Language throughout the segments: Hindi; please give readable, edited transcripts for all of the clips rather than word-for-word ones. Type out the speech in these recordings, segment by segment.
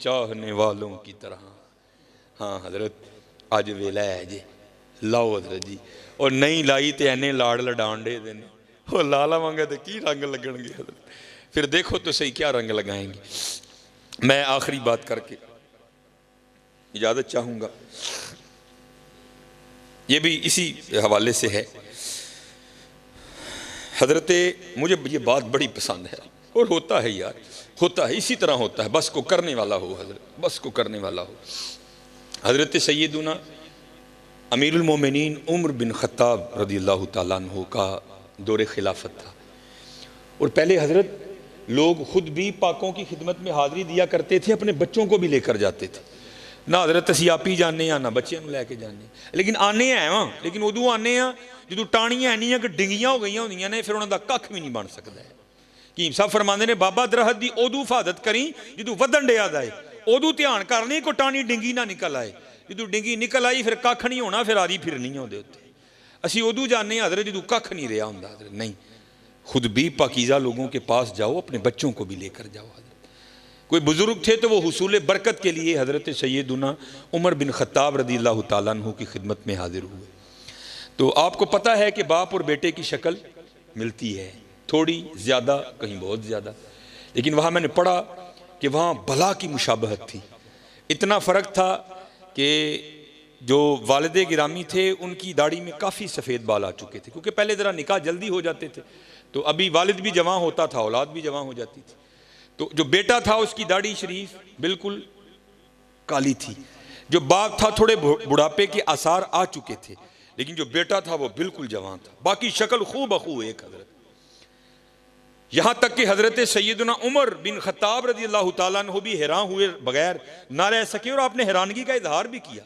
चाहने वालों की तरह। हाँ हजरत अज वेला है जी, लाओ हजरत जी। और नहीं लाई तो इन्ने लाड़ लडान दे देने, वो ला लावांगे तो की रंग लगणगे हजरत, फिर देखो तो सही क्या रंग लगाएंगे। मैं आखिरी बात करके इजाज़त चाहूँगा, ये भी इसी हवाले से है। हजरत मुझे ये बात बड़ी पसंद है, और होता है यार, होता है इसी तरह होता है, बस को करने वाला हो हजरत, बस को करने वाला हो। हजरत सैयदुना अमीरुल मोमिनीन उमर बिन खत्ताब रज़ियल्लाहु ताला अन्हु का दौरे खिलाफत था, और पहले हजरत लोग खुद भी पाकों की खिदमत में हाज़िरी दिया करते थे, अपने बच्चों को भी लेकर जाते थे। ना हजरत असी आप ही जाने ना बच्चों को लैके जाने, लेकिन आने हैं वहाँ, लेकिन उदू आने जो टाणियां इन्नियां कि डिंगियां हो गई होंदियां ने, फिर उन्होंने कख भी नहीं बन सकता है। कीम साहब फरमाते ने बाबा दरहत की उदू हिफाजत करी जो वधन डिया जाए, उदू ध्यान करनी को टाणी डिंगी ना निकल आए, जो डिंगी निकल आई फिर कख नहीं होना, फिर आरी फिरनी है उत्ते। असी उदू जाने हजरत जो कख नहीं रहा होंदा, हजरत नहीं, खुद भी पाकीज़ा लोगों के पास जाओ, अपने बच्चों को भी लेकर जाओ। हजरत कोई बुजुर्ग थे तो वो हुसूल बरकत के लिए हजरत सैयदुना उमर बिन खत्ताब रज़ियल्लाहु ताला अन्हु की खिदमत में हाजिर हुए। तो आपको पता है कि बाप और बेटे की शक्ल मिलती है, थोड़ी ज़्यादा कहीं बहुत ज़्यादा, लेकिन वहाँ मैंने पढ़ा कि वहाँ भला की मुशाबहत थी। इतना फ़र्क था कि जो वालिद गिरामी थे उनकी दाढ़ी में काफ़ी सफ़ेद बाल आ चुके थे, क्योंकि पहले ज़रा निकाह जल्दी हो जाते थे, तो अभी वालिद भी जवां होता था, औलाद भी जवां हो जाती थी। तो जो बेटा था उसकी दाढ़ी शरीफ बिल्कुल काली थी, जो बाप था थोड़े बुढ़ापे के आसार आ चुके थे, लेकिन जो बेटा था वो बिल्कुल जवान था, बाकी शक्ल खूब अखू एक हजरत। यहां तक कि हजरत सैयदना उमर बिन खत्ताब रज़ियल्लाहु ताला अन्हु भी हैरान हुए बगैर ना रह सके, और आपने हैरानगी का इजहार भी किया।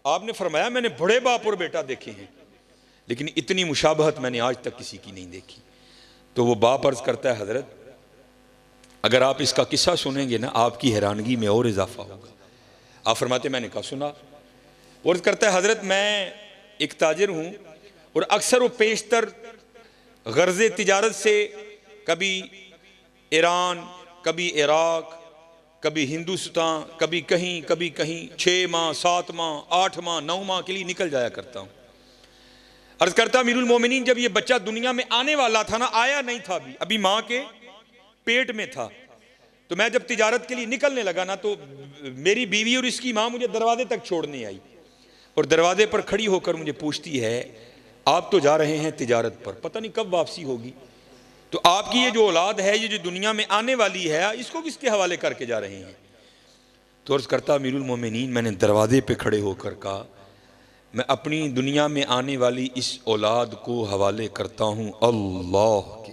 आपने फरमाया मैंने बड़े बाप और बेटा देखे हैं, लेकिन इतनी मुशाबहत मैंने आज तक किसी की नहीं देखी। तो वो बाप अर्ज करता है हजरत अगर आप इसका किस्सा सुनेंगे ना, आपकी हैरानगी में और इजाफा होगा। आप फरमाते मैंने कहा सुना, और करता है हजरत मैं एक ताजिर हूँ, और अक्सर वो पेशतर गर्ज़े तिजारत से कभी ईरान, कभी इराक, कभी हिंदुस्तान, कभी कहीं 6 माह 7 माह 8 माह 9 माह के लिए निकल जाया करता हूँ। अर्ज करता अमीरुल मोमिनीन जब ये बच्चा दुनिया में आने वाला था ना, आया नहीं था अभी माँ के पेट में था, तो मैं जब तिजारत के लिए निकलने लगा ना, तो मेरी बीवी और इसकी माँ मुझे दरवाजे तक छोड़ने आई, और दरवाजे पर खड़ी होकर मुझे पूछती है आप तो जा रहे हैं तिजारत पर, पता नहीं कब वापसी होगी, तो आपकी ये जो औलाद है, ये जो दुनिया में आने वाली है, इसको किसके हवाले करके जा रहे हैं। तो अर्ज करता अमीरुल मोमिनीन मैंने दरवाजे पे खड़े होकर कहा मैं अपनी दुनिया में आने वाली इस औलाद को हवाले करता हूँ अल्लाह के।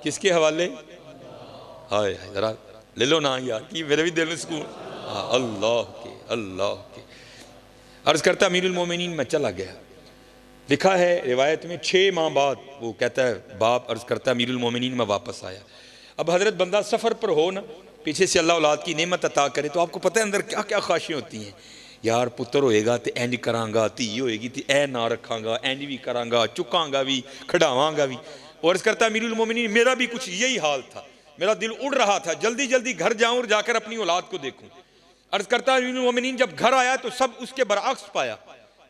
किसके हवाले? हाय जरा ले लो ना यार, कि मेरे भी दिल में सुकून। हाँ अल्लाह के, अल्लाह के। अर्ज करता अमीरुल मोमिनीन मैं चला गया। लिखा है रिवायत में 6 माह बाद वो कहता है बाप अर्ज करता है अमीरुल मोमिनीन मैं वापस आया। अब हजरत बंदा सफ़र पर हो ना, पीछे से अल्लाह औलाद की नेमत अता करे, तो आपको पता है अंदर क्या क्या ख्वाहिशें होती हैं। यार पुत्र होएगा तो इंज करांगा, धी होएगी तो ए ना रखांगा, इंज भी करांगा, चुकांगा भी, खड़ावांगा भी। और अर्ज करता अमीरुल मोमिनीन मेरा भी कुछ यही हाल था, मेरा दिल उड़ रहा था जल्दी जल्दी घर जाऊं और जाकर अपनी औलाद को देखूं। अर्ज करता अमीरुल मोमिनीन जब घर आया तो सब उसके बरअक्स पाया।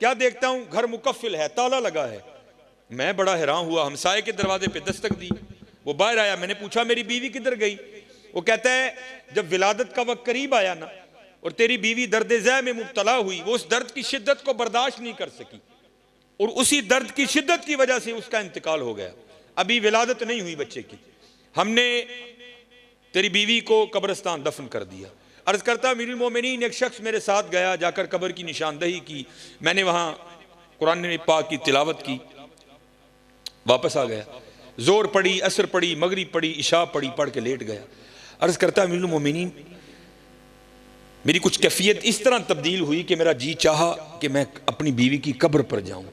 क्या देखता हूं, घर मुकफ्फिल है, ताला लगा है। मैं बड़ा हैरान हुआ, हमसाये के दरवाजे पे दस्तक दी, वो बाहर आया। मैंने पूछा मेरी बीवी किधर गई? वो कहता है जब विलादत का वक्त करीब आया ना और तेरी बीवी दर्द ज़ै में मुब्तला हुई, वो उस दर्द की शिद्दत को बर्दाश्त नहीं कर सकी और उसी दर्द की शिद्दत की वजह से उसका इंतकाल हो गया। अभी विलादत नहीं हुई बच्चे की, हमने तेरी बीवी को कब्रिस्तान दफन कर दिया। अर्ज करता अमीरुल मोमिनीन एक शख्स मेरे साथ गया, जाकर कब्र की निशानदही की, मैंने वहाँ कुरान पाक की तिलावत की, वापस आ गया। जोर पड़ी, असर पड़ी, मगरिब पड़ी, इशा पड़ी, पढ़ के लेट गया। अर्ज करता अमीरुल मोमिनीन मेरी कुछ कैफियत इस तरह तब्दील हुई कि मेरा जी चाहा कि मैं अपनी बीवी की कब्र पर जाऊँ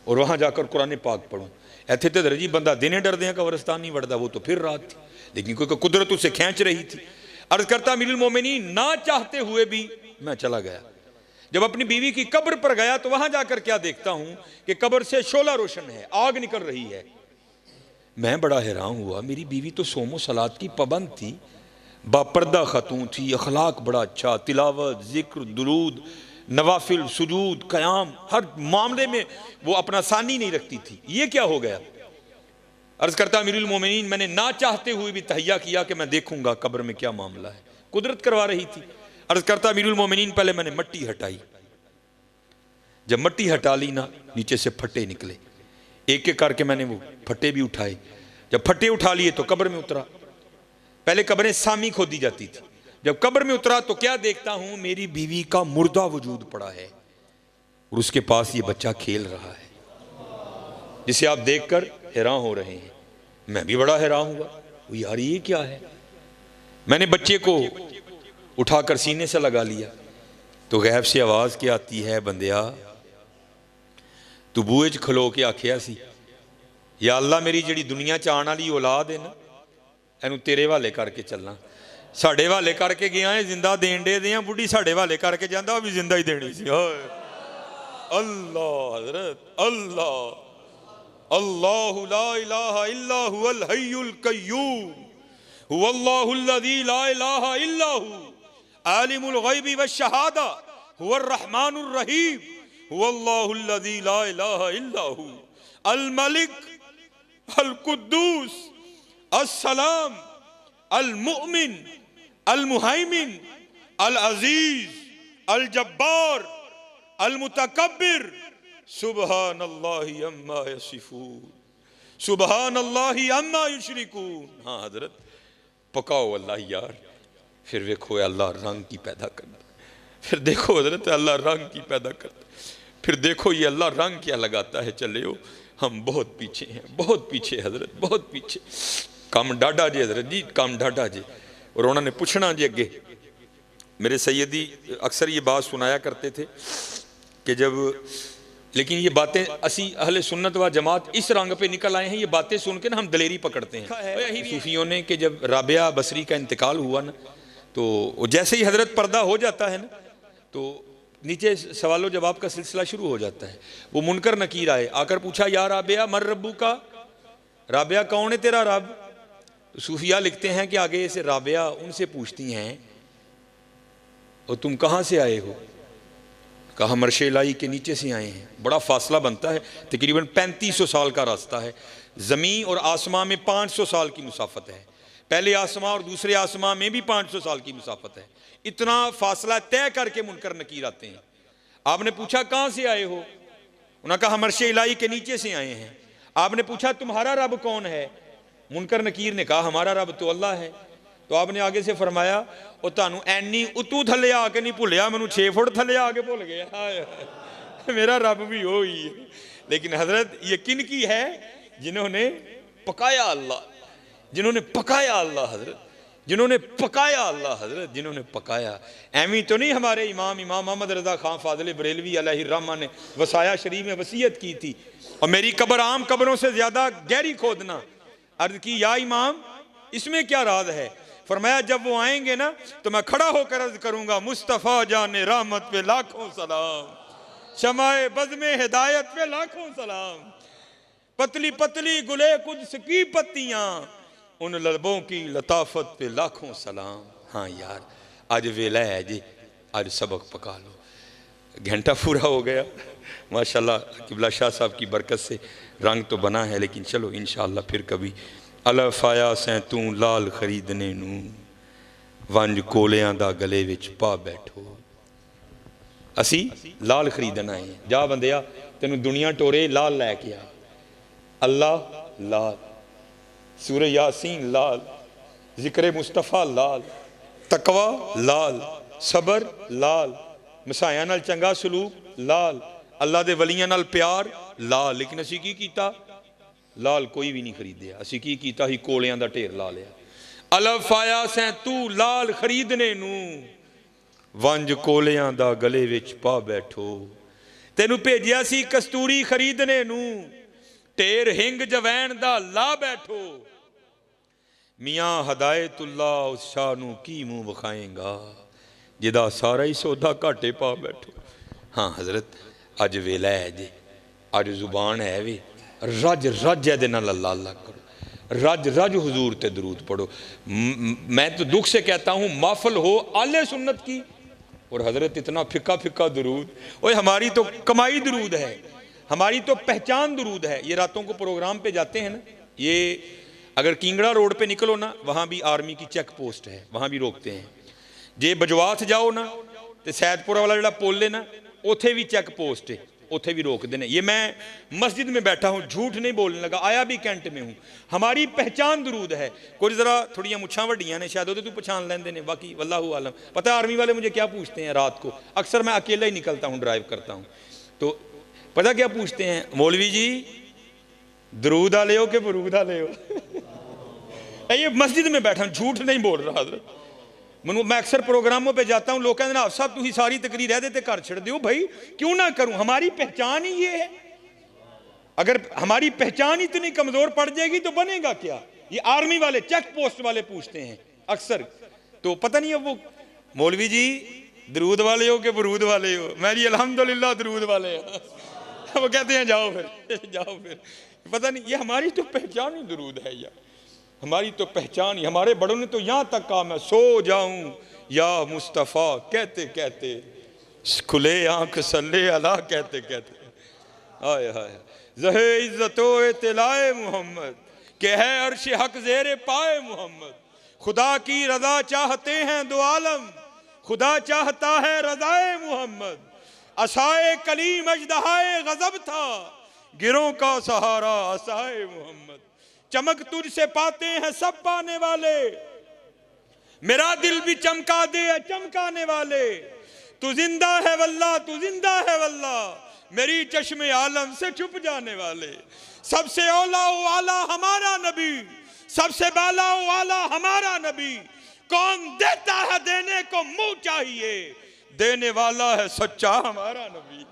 और वहाँ जाकर कुरान पाक पढ़ूँ। ऐथे तो दर्जी बंदा दिने डरदे हैं कब्रिस्तान नहीं बढ़ता, वो तो फिर रात थी, लेकिन कोई कुदरत उसे खींच रही थी। अर्ज करता अमीरुल मोमिनीन ना चाहते हुए भी मैं चला गया। जब अपनी बीवी की कब्र पर गया तो वहां जाकर क्या देखता हूं कि कब्र से शोला रोशन है, आग निकल रही है। मैं बड़ा हैरान हुआ, मेरी बीवी तो सोमो सलात की पाबंद थी, बापर्दा खतून थी, अखलाक बड़ा अच्छा, तिलावत, जिक्र, दुरूद, नवाफिल, सुजूद, क़याम, हर मामले में वो अपना सानी नहीं रखती थी। ये क्या हो गया? अर्ज करता अमीरुल मोमिनीन, मैंने ना चाहते हुए भी तहैया किया कि मैं देखूंगा कब्र में क्या मामला है। कुदरत करवा रही थी। अर्ज करता अमीरुल मोमिनीन, पहले मैंने मट्टी हटाई। जब मट्टी हटा ली ना, नीचे से फट्टे निकले। एक एक करके मैंने वो फट्टे भी उठाए। जब फट्टे उठा लिए तो कब्र में उतरा। पहले कब्रें सामी खोदी जाती थी। जब कब्र में उतरा तो क्या देखता हूं, मेरी बीवी का मुर्दा वजूद पड़ा है और उसके पास ये बच्चा खेल रहा है, जिसे आप देखकर हैरान हो रहे हैं। मैं भी बड़ा हैरान हुआ, यार ये क्या है। मैंने बच्चे को उठाकर सीने से लगा लिया तो गैब से आवाज क्या आती है, बंदिया तू बूहे च खलो के आखिया सी, या अल्लाह मेरी जिहड़ी दुनिया च आने वाली औलाद है ना, इनू तेरे हवाले करके चलना। साढ़े हवाले करके गया है, जिंदा देन दे दियां, बुढ़ी साढ़े हवाले करके जाता, भी जिंदा ही देनी सी। अल्लाह हजरत अल्लाह, अल्लाहु ला इलाहा इल्ला हुवल हय्युल कय्यूम, हुवल्लाहुल्लज़ी ला इलाहा इल्ला हु, आलिमुल गैबि वश्शहादा, हुवर रहमानुर रहीम, हुवल्लाहुल्लज़ी ला इलाहा इल्ला हु, अल मलिक अल कुद्दूस अस्सलाम अल मुअमिन अल मुहैमिन अल अजीज अल जब्बार अल मुतकब्बिर, सुबहानल्लाहि अम्मा यसिफून, सुबहानल्लाहि अम्मा युशरिकून। हाँ हजरत, पकाओ अल्लाह यार। फिर देखो अल्लाह रंग की पैदा करता, फिर देखो हजरत अल्लाह रंग की पैदा करता, फिर देखो ये अल्लाह रंग क्या लगाता है। चले हो, हम बहुत पीछे हैं, बहुत पीछे हजरत, बहुत पीछे। काम डाढ़ा जी हजरत जी, काम डाढ़ा जी। और उन्होंने पूछना जी अगे, मेरे सैयदी अक्सर ये बात सुनाया करते थे कि जब, लेकिन ये बातें असी अहले सुन्नत व जमात इस रंग पे निकल आए हैं, ये बातें सुन के ना हम दलेरी पकड़ते हैं सूफियों ने कि जब राबिया बसरी का इंतकाल हुआ ना, तो जैसे ही हजरत पर्दा हो जाता है ना, तो नीचे सवालों जवाब का सिलसिला शुरू हो जाता है। वो मुनकर नकीर आए, आकर पूछा, या राबिया मर रब्बू का, राबिया कौन है तेरा रब। तो सूफिया लिखते हैं कि आगे से राबिया उनसे पूछती हैं, और तुम कहाँ से आए हो। कहा मर्शे इलाही के नीचे से आए हैं। बड़ा फासला बनता है, तकरीबन 3500 साल का रास्ता है। ज़मीन और आसमां में 500 साल की मुसाफत है, पहले आसमां और दूसरे आसमां में भी 500 साल की मुसाफत है। इतना फासला तय करके मुनकर नकीर आते हैं। आपने पूछा कहाँ से आए हो, उन्होंने कहा मर्शे इलाही के नीचे से आए हैं। आपने पूछा तुम्हारा रब कौन है, मुनकर नकीर ने कहा हमारा रब तो अल्लाह है। तो आपने आगे से फरमाया, और तानू एनी उतू थले आके नहीं भुलिया, मैनू 6 फुट थले आके भुल गया। मेरा रब भी हो ही है। लेकिन हजरत ये किन की है, जिन्होंने पकाया अल्लाह, जिन्होंने पकाया अल्लाह हजरत, जिन्होंने पकाया अल्लाह हजरत, जिन्होंने पकाया। एवी तो नहीं हमारे इमाम मोहम्मद रजा खान फाजिल बरेलवी अलैहिर्रहमा ने वसाया शरीफ में वसीयत की थी, और मेरी कब्र आम कब्रों से ज्यादा गहरी खोदना। अर्ज की, या इमाम इसमें क्या राज है। फरमाया जब वो आएंगे ना, तो मैं खड़ा होकर अर्ज करूंगा, मुस्तफ़ा जाने रहमत पे लाखों सलाम, शमाए बज़्मे हिदायत पे लाखों सलाम, पतली पतली गुले कुद्स की पत्तियां, उन लबों की लताफत पे लाखों सलाम। हाँ यार, आज वेला है जी, आज सबक पका लो। घंटा पूरा हो गया माशाल्लाह, किबला शाह साहब की बरकत से रंग तो बना है, लेकिन चलो इंशाअल्लाह फिर कभी। अलफ आया सैं तू लाल खरीदने नू, वंज कोलियां दा गले विच पा बैठो। असी लाल खरीदना है। जा बंदिया, तेनू दुनिया टोरे लाल लैके आ। अल्लाह लाल, सूरह यासीन लाल, जिक्र मुस्तफ़ा लाल, तकवा लाल, सबर लाल, मसाया नाल चंगा सलूक लाल, अल्लाह दे वलियां नाल प्यार लाल। लेकिन असी की कीता, लाल कोई भी नहीं खरीदिया। असी की कीता ही कोलियां दा ढेर ला लिया। अलफ आया सैं तू लाल खरीदने नू, वंज कोलियां दा गले विच पा बैठो। तेनू भेजिया सी कस्तूरी खरीदने नू, ढेर हिंग जवैन दा ला बैठो। मियाँ हदायतुल्ला उस शाह नू की मुंह विखाएगा, जिदा सारा ही सौदा घाटे पा बैठो। हाँ हजरत, अज वेला है जी, अज जुबान है वी, रज रज ए नाल अल्लाह अल्लाह करो। रज रज हुजूर ते दरूद पढ़ो। मैं तो दुख से कहता हूँ माफल हो आले सुन्नत की, और हजरत इतना फिक्का फिक्का दरूद। ओए हमारी तो कमाई दरूद है, हमारी तो पहचान दरूद है। ये रातों को प्रोग्राम पे जाते हैं ना, ये अगर किंगड़ा रोड पे निकलो ना, वहाँ भी आर्मी की चेक पोस्ट है, वहाँ भी रोकते हैं। जे बजवात जाओ ना तो सैदपुरा वाला जो पुल है ना, उथे भी चेक पोस्ट है, उथे भी रोकते हैं। ये मैं मस्जिद में बैठा हूँ, झूठ नहीं बोलने लगा, आया भी कैंट में हूँ। हमारी पहचान दरूद है। कुछ जरा थोड़ियाँ मुछां वड्डियां ने, शायद तू पहचान लेंदे ने, बाकी वल्लाहु आलम। पता है आर्मी वाले मुझे क्या पूछते हैं रात को? अक्सर मैं अकेला ही निकलता हूँ, ड्राइव करता हूँ, तो पता क्या पूछते हैं? मौलवी जी दरूद आ ले हो कि बरूद आ ले हो? ये मस्जिद में बैठा, झूठ नहीं बोल रहा हजरत। मैं अक्सर प्रोग्रामों पे जाता हूँ, लोग कहते हैं साहब तुम सारी तकरीर रह देते घर छड़ दो। भाई क्यों ना करूं, हमारी पहचान ही ये है। अगर हमारी पहचान इतनी कमजोर पड़ जाएगी तो बनेगा क्या? ये आर्मी वाले चेक पोस्ट वाले पूछते हैं अक्सर, तो पता नहीं अब वो मौलवी जी दरूद वाले हो कि बरूद वाले हो? मैं जी अल्हम्दुलिल्लाह दरूद वाले हैं। वो कहते हैं जाओ फिर, जाओ फिर। पता नहीं, ये हमारी तो पहचान ही दरूद है यार, हमारी तो पहचान ही। हमारे बड़ों ने तो यहाँ तक कहा मैं सो जाऊं या मुस्तफ़ा कहते कहते, खुले आंख सल्ले अला कहते कहते। हाय हाय ज़हे इज़्ज़तो इत्तिलाए मोहम्मद के है अर्श हक ज़ेरे पाए मोहम्मद। खुदा की रज़ा चाहते हैं दो आलम, खुदा चाहता है रज़ाए मोहम्मद। असाए कलीम अजदहाए गज़ब था, गिरों का सहारा असाए मोहम्मद। चमक तुझसे पाते हैं सब पाने वाले, मेरा दिल भी चमका दे चमकाने वाले। तू जिंदा है वल्लाह, तू जिंदा है वल्लाह, मेरी चश्मे आलम से छुप जाने वाले। सबसे औला वाला हमारा नबी, सबसे बाला वाला हमारा नबी। कौन देता है देने को मुंह चाहिए, देने वाला है सच्चा हमारा नबी।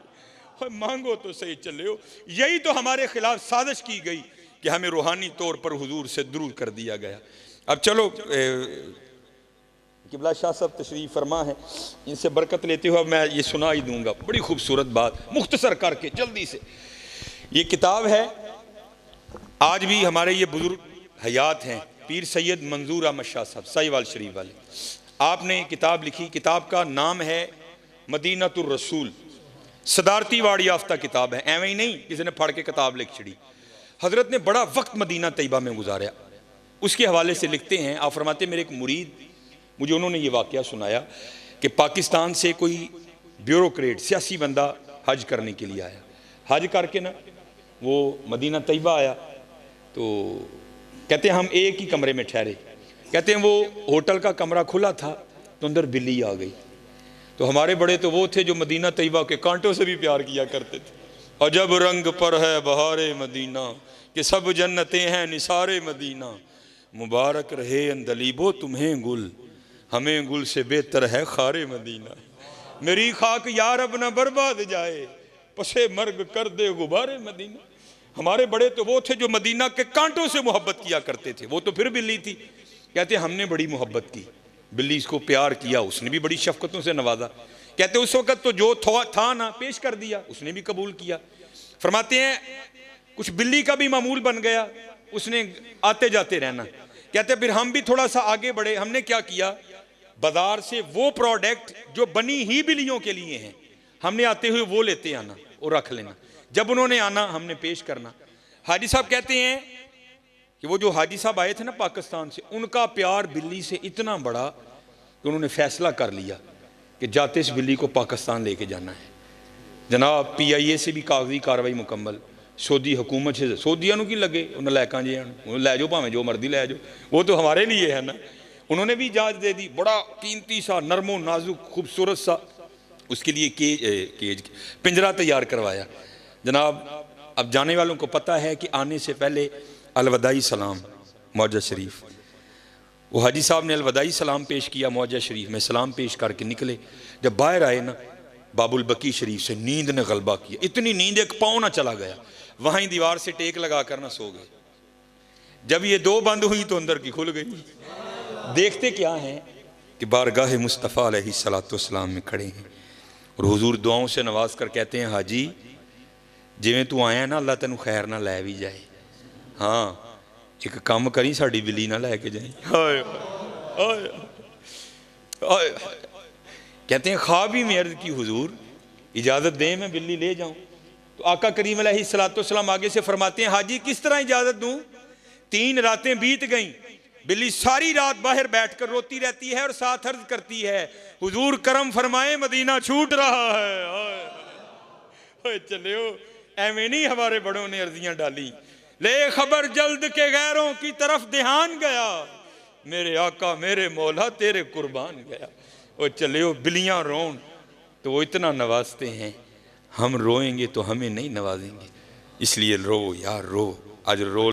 मांगो तो सही चले हो। यही तो हमारे खिलाफ साजिश की गई कि हमें रूहानी तौर पर हुजूर से दूर कर दिया गया। अब चलो किबला शाह साहब तशरीफ फरमा है, इनसे बरकत लेते हुए मैं ये सुना ही दूंगा। बड़ी खूबसूरत बात मुख्तसर करके जल्दी से। ये किताब है, आज भी हमारे ये बुजुर्ग हयात हैं, पीर सैयद मंजूर अहमद शाह साहब साहिवाल शरीफ वाले। आपने किताब लिखी, किताब का नाम है मदीनतुर रसूल। सदारती वाड़ याफ्ता किताब है, एवं ही नहीं किसी ने पढ़ के किताब लिख छड़ी। हजरत ने बड़ा वक्त मदीना तैयबा में गुजारा, उसके हवाले से लिखते हैं। आप फरमाते मेरे एक मुरीद, मुझे उन्होंने ये वाक़या सुनाया कि पाकिस्तान से कोई ब्यूरोक्रेट सियासी बंदा हज करने के लिए आया। हज करके ना वो मदीना तैयबा आया, तो कहते हैं हम एक ही कमरे में ठहरे। कहते हैं वो होटल का कमरा खुला था तो अंदर बिल्ली आ गई। तो हमारे बड़े तो वो थे जो मदीना तैयबा के कांटों से भी प्यार किया करते थे। अजब रंग पर है बहारे मदीना, कि सब जन्नतें हैं निसारे मदीना। मुबारक रहे अंदलीबो तुम्हें गुल, हमें गुल से बेहतर है खारे मदीना। मेरी खाक यार अब न बर्बाद जाए, पसे मर्ग कर दे गुबारे मदीना। हमारे बड़े तो वो थे जो मदीना के कांटों से मोहब्बत किया करते थे। वो तो फिर बिल्ली थी, कहते हमने बड़ी मोहब्बत की, बिल्ली इसको प्यार किया, उसने भी बड़ी शफकतों से नवाजा। कहते उस वक़्त तो जो था ना पेश कर दिया, उसने भी कबूल किया। फरमाते हैं कुछ बिल्ली का भी मामूल बन गया, उसने आते जाते रहना। कहते फिर हम भी थोड़ा सा आगे बढ़े, हमने क्या किया, बाजार से वो प्रोडक्ट जो बनी ही बिल्लियों के लिए हैं, हमने आते हुए वो लेते आना और रख लेना। जब उन्होंने आना हमने पेश करना। हाजी साहब कहते हैं कि वो जो हाजी साहब आए थे ना पाकिस्तान से, उनका प्यार बिल्ली से इतना बड़ा कि उन्होंने फैसला कर लिया कि जाते इस बिल्ली को पाकिस्तान लेके जाना है। जनाब PIA से भी कागजी कार्रवाई मुकम्मल, सऊदी हुकूमत से, सऊदिया की लगे उन्हें लैका जे लै जाओ, भावें जो मर्जी लै जाओ, वो तो हमारे लिए है ना। उन्होंने भी इजाज़त दे दी। बड़ा कीमती सा नरमो नाजुक खूबसूरत सा उसके लिए केज पिंजरा तैयार करवाया। जनाब अब जाने वालों को पता है कि आने से पहले अलवदाई सलाम मौजा शरीफ, वो हाजी साहब ने अलवदाई सलाम पेश किया मौजा शरीफ में, सलाम पेश करके निकले। जब बाहर आए ना, बाबुल बकी शरीफ से नींद ने गलबा किया, इतनी नींद एक पाँव ना चला गया, वहाँ ही दीवार से टेक लगा कर ना सो गए। जब ये दो बंद हुई तो अंदर की खुल गई। देखते क्या हैं कि बारगाह मुस्तफ़ा अलैहिस्सलाम में खड़े हैं और हुजूर दुआओं से नवाज कर कहते हैं, हाजी जिवें तू आया ना, अल्लाह तेनू खैर ना लै भी जाए। हाँ एक काम करी साड़ी बिल्ली ना लैके जाए। हाय हाय हाय। कहते हैं ख्वाब ही में अर्ज की हुजूर इजाज़त दें मैं बिल्ली ले जाऊं। तो आका करीम अलैहिस्सलाम आगे से फरमाते हैं हाजी किस तरह इजाज़त दूं। 3 रातें बीत गईं, बिल्ली सारी रात बाहर बैठकर रोती रहती है और साथ अर्ज करती है हुजूर करम फरमाए मदीना छूट रहा है। चलो एवं नहीं हमारे बड़ों ने अर्जियां डाली, ले खबर जल्द के गैरों की तरफ ध्यान गया, मेरे आका मेरे मौला तेरे कुर्बान गया। वो चले बिल्लियां रोन तो वो इतना नवाजते हैं, हम रोएंगे तो हमें नहीं नवाजेंगे, इसलिए रो यार रो, आज रो।